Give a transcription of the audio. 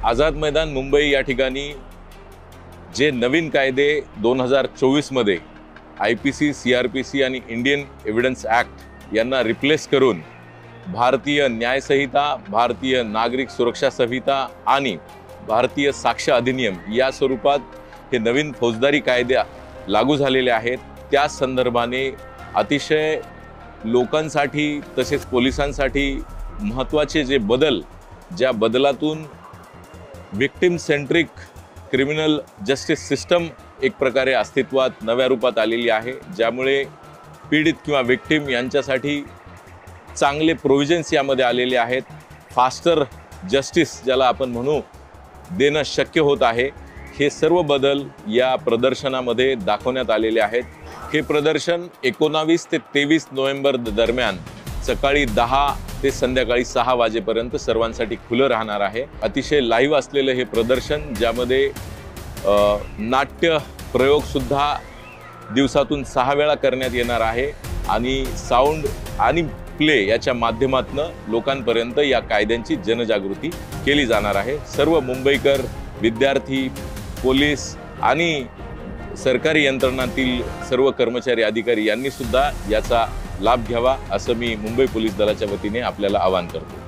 आझाद मैदान मुंबई या ठिकाणी जे नवीन कायदे 2024 मध्ये IPC, CRPC आणि इंडियन एव्हिडन्स ॲक्ट यांना रिप्लेस करून भारतीय न्याय संहिता, भारतीय नागरिक सुरक्षा संहिता आणि भारतीय साक्ष्य अधिनियम या स्वरूपात हे नवीन फौजदारी कायदे लागू झालेले आहेत। त्या संदर्भाने अतिशय लोकांसाठी तसेच पोलिसांसाठी महत्त्वाचे जे बदल, ज्या बदलातून victim centric criminal justice system एक प्रकारे अस्तित्वात नव्या रूपात आलेली आहे, ज्यामुळे पीडित किंवा विक्टिम यांच्यासाठी चांगले प्रोव्हिजन्स यामध्ये आलेले आहेत। फास्टर जस्टिस ज्याला आपण म्हणू देणं शक्य होत आहे। हे सर्व बदल या प्रदर्शनामध्ये दाखवण्यात आलेले आहेत। हे प्रदर्शन 19 ते 23 नोव्हेंबर दरम्यान सकाळी 10 ते संध्याकाळी 6 वाजेपर्यंत सर्वांसाठी खुलं राहणार आहे। अतिशय लाईव्ह असलेलं हे प्रदर्शन, ज्यामध्ये नाट्य प्रयोग सुद्धा दिवसातून 6 वेळा करण्यात येणार आहे आणि साऊंड आणि प्ले याच्या माध्यमातून लोकांपर्यंत या कायद्यांची जनजागृती केली जाणार आहे। सर्व मुंबईकर, विद्यार्थी, पोलीस आणि सरकारी यंत्रणातील सर्व कर्मचारी, अधिकारी यांनी सुद्धा याचा लाभ घ्यावा असं मी मुंबई पोलीस दलाच्या वतीने आपल्याला आवाहन करतो।